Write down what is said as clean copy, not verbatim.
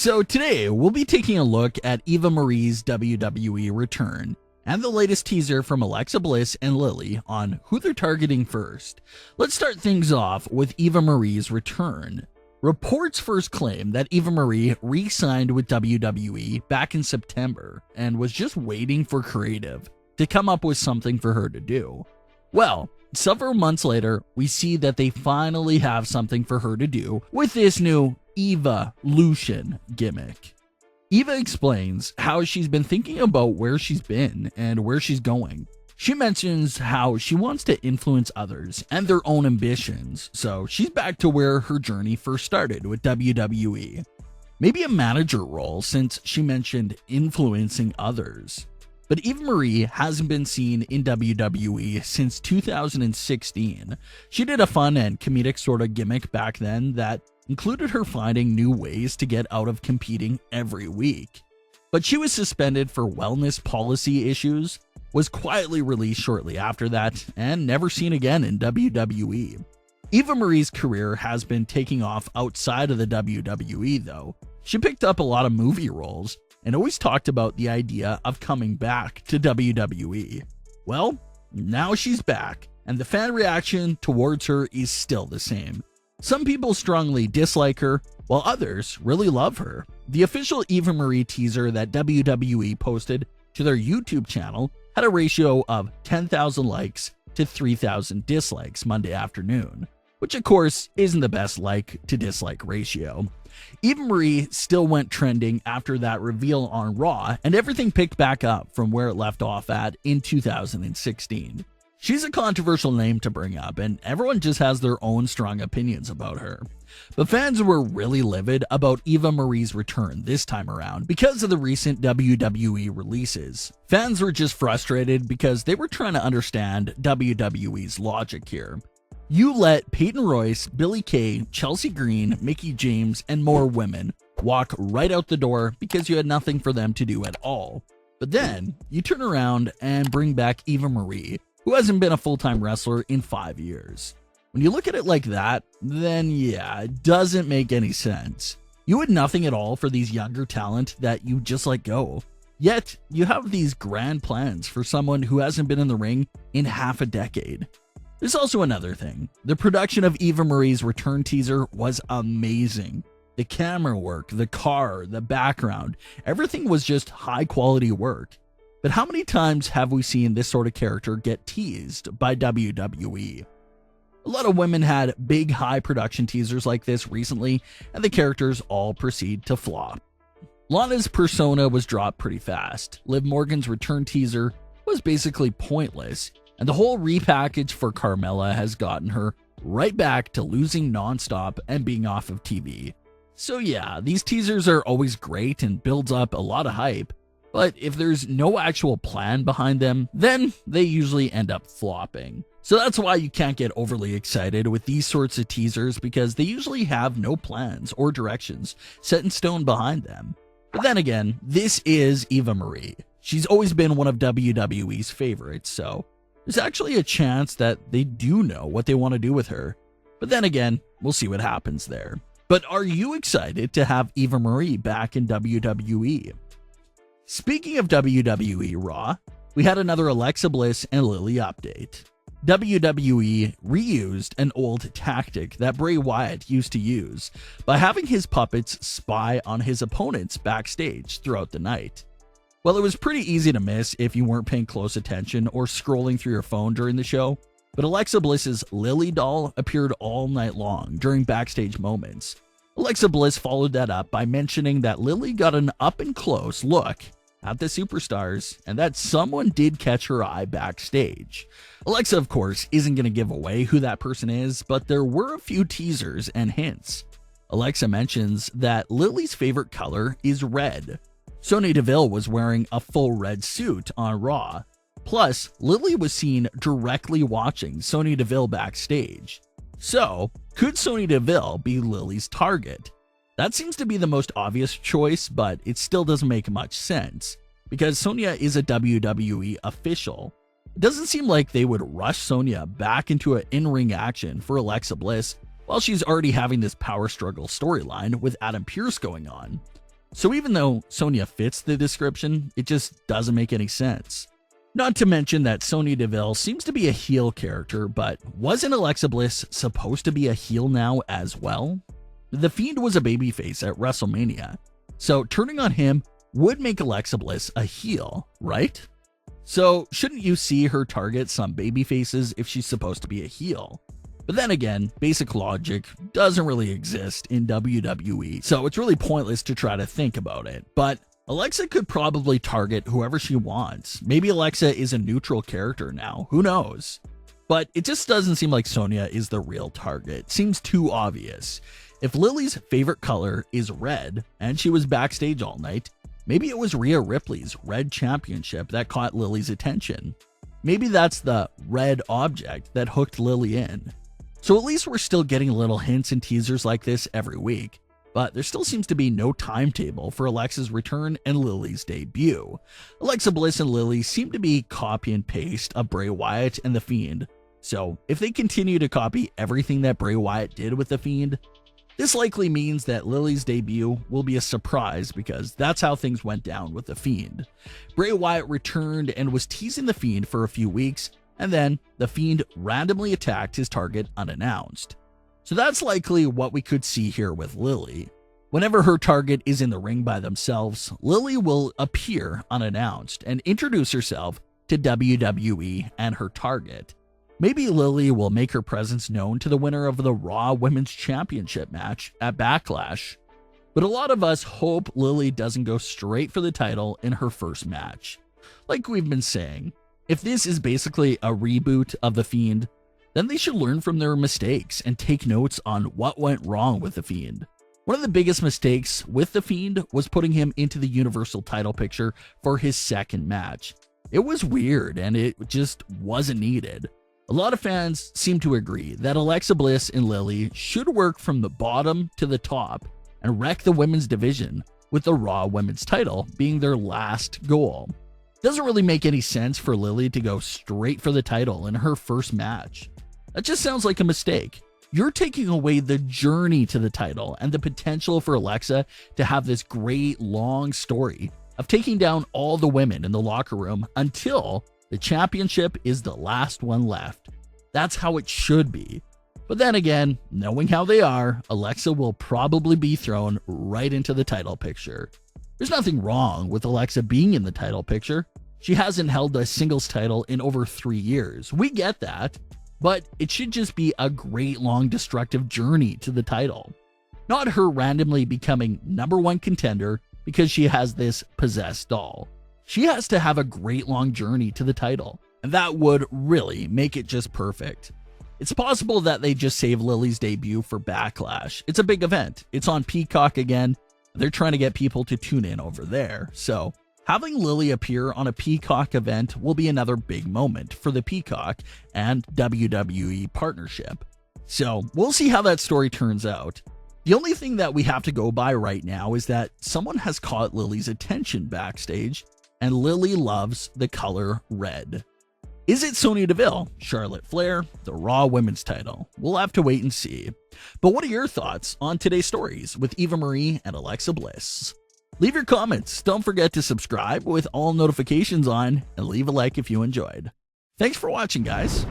So today, we'll be taking a look at Eva Marie's WWE return, and the latest teaser from Alexa Bliss and Lilly on who they're targeting first. Let's start things off with Eva Marie's return. Reports first claim that Eva Marie re-signed with WWE back in September and was just waiting for creative to come up with something for her to do. Well, several months later, we see that they finally have something for her to do with this new Eva-lution gimmick. Eva explains how she's been thinking about where she's been and where she's going. She mentions how she wants to influence others and their own ambitions, so she's back to where her journey first started with WWE. Maybe a manager role, since she mentioned influencing others. But Eva Marie hasn't been seen in WWE since 2016. She did a fun and comedic sort of gimmick back then that included her finding new ways to get out of competing every week. But she was suspended for wellness policy issues, was quietly released shortly after that, and never seen again in WWE. Eva Marie's career has been taking off outside of the WWE though. She picked up a lot of movie roles, and always talked about the idea of coming back to WWE. Well, now she's back, and the fan reaction towards her is still the same. Some people strongly dislike her, while others really love her. The official Eva Marie teaser that WWE posted to their YouTube channel had a ratio of 10,000 likes to 3,000 dislikes Monday afternoon, which of course isn't the best like to dislike ratio. Eva Marie still went trending after that reveal on Raw, and everything picked back up from where it left off at in 2016. She's a controversial name to bring up, and everyone just has their own strong opinions about her. But fans were really livid about Eva Marie's return this time around because of the recent WWE releases. Fans were just frustrated because they were trying to understand WWE's logic here. You let Peyton Royce, Billie Kay, Chelsea Green, Mickie James, and more women walk right out the door because you had nothing for them to do at all. But then, you turn around and bring back Eva Marie, who hasn't been a full-time wrestler in 5 years. When you look at it like that, then yeah, it doesn't make any sense. You had nothing at all for these younger talent that you just let go. Yet, you have these grand plans for someone who hasn't been in the ring in half a decade. There's also another thing. The production of Eva Marie's return teaser was amazing. The camera work, the car, the background, everything was just high quality work. But how many times have we seen this sort of character get teased by WWE? A lot of women had big high production teasers like this recently, and the characters all proceed to flop. Lana's persona was dropped pretty fast. Liv Morgan's return teaser was basically pointless, and the whole repackage for Carmella has gotten her right back to losing nonstop and being off of TV. So yeah, these teasers are always great and builds up a lot of hype, but if there's no actual plan behind them, then they usually end up flopping. So that's why you can't get overly excited with these sorts of teasers, because they usually have no plans or directions set in stone behind them. But then again, this is Eva Marie. She's always been one of WWE's favorites, so there's actually a chance that they do know what they want to do with her. But then again, we'll see what happens there. But are you excited to have Eva Marie back in WWE? Speaking of WWE Raw, we had another Alexa Bliss and Lilly update. WWE reused an old tactic that Bray Wyatt used to use by having his puppets spy on his opponents backstage throughout the night. Well, it was pretty easy to miss if you weren't paying close attention or scrolling through your phone during the show, but Alexa Bliss's Lilly doll appeared all night long during backstage moments. Alexa Bliss followed that up by mentioning that Lilly got an up-and-close look at the superstars and that someone did catch her eye backstage. Alexa, of course, isn't going to give away who that person is, but there were a few teasers and hints. Alexa mentions that Lilly's favorite color is red. Sonya Deville was wearing a full red suit on Raw. Plus, Lilly was seen directly watching Sonya Deville backstage. So, could Sonya Deville be Lilly's target? That seems to be the most obvious choice, but it still doesn't make much sense, because Sonya is a WWE official. It doesn't seem like they would rush Sonya back into an in-ring action for Alexa Bliss while she's already having this power struggle storyline with Adam Pearce going on. So even though Sonya fits the description, it just doesn't make any sense. Not to mention that Sonya Deville seems to be a heel character, but wasn't Alexa Bliss supposed to be a heel now as well? The Fiend was a babyface at WrestleMania, so turning on him would make Alexa Bliss a heel, right? So shouldn't you see her target some babyfaces if she's supposed to be a heel? But then again, basic logic doesn't really exist in WWE, so it's really pointless to try to think about it. But Alexa could probably target whoever she wants. Maybe Alexa is a neutral character now, who knows? But it just doesn't seem like Sonya is the real target. Seems too obvious. If Lilly's favorite color is red, and she was backstage all night, maybe it was Rhea Ripley's red championship that caught Lilly's attention. Maybe that's the red object that hooked Lilly in. So at least we're still getting little hints and teasers like this every week. But there still seems to be no timetable for Alexa's return and Lilly's debut. Alexa Bliss and Lilly seem to be copy and paste of Bray Wyatt and The Fiend. So if they continue to copy everything that Bray Wyatt did with The Fiend, this likely means that Lilly's debut will be a surprise because that's how things went down with The Fiend. Bray Wyatt returned and was teasing The Fiend for a few weeks, and then The Fiend randomly attacked his target unannounced. So that's likely what we could see here with Lilly. Whenever her target is in the ring by themselves, Lilly will appear unannounced and introduce herself to WWE and her target. Maybe Lilly will make her presence known to the winner of the Raw Women's Championship match at Backlash. But a lot of us hope Lilly doesn't go straight for the title in her first match. Like we've been saying, if this is basically a reboot of The Fiend, then they should learn from their mistakes and take notes on what went wrong with The Fiend. One of the biggest mistakes with The Fiend was putting him into the Universal title picture for his second match. It was weird and it just wasn't needed. A lot of fans seem to agree that Alexa Bliss and Lilly should work from the bottom to the top and wreck the women's division, with the Raw Women's title being their last goal. Doesn't really make any sense for Lilly to go straight for the title in her first match. That just sounds like a mistake. You're taking away the journey to the title and the potential for Alexa to have this great long story of taking down all the women in the locker room until the championship is the last one left. That's how it should be. But then again, knowing how they are, Alexa will probably be thrown right into the title picture. There's nothing wrong with Alexa being in the title picture. She hasn't held a singles title in over 3 years. We get that. But it should just be a great long destructive journey to the title. Not her randomly becoming #1 contender because she has this possessed doll. She has to have a great long journey to the title, and that would really make it just perfect. It's possible that they just save Lilly's debut for Backlash. It's a big event. It's on Peacock again. They're trying to get people to tune in over there. So having Lilly appear on a Peacock event will be another big moment for the Peacock and WWE partnership. So we'll see how that story turns out. The only thing that we have to go by right now is that someone has caught Lilly's attention backstage, and Lilly loves the color red. Is it Sonya Deville, Charlotte Flair, the Raw Women's title? We'll have to wait and see. But what are your thoughts on today's stories with Eva Marie and Alexa Bliss? Leave your comments. Don't forget to subscribe with all notifications on and leave a like if you enjoyed. Thanks for watching, guys.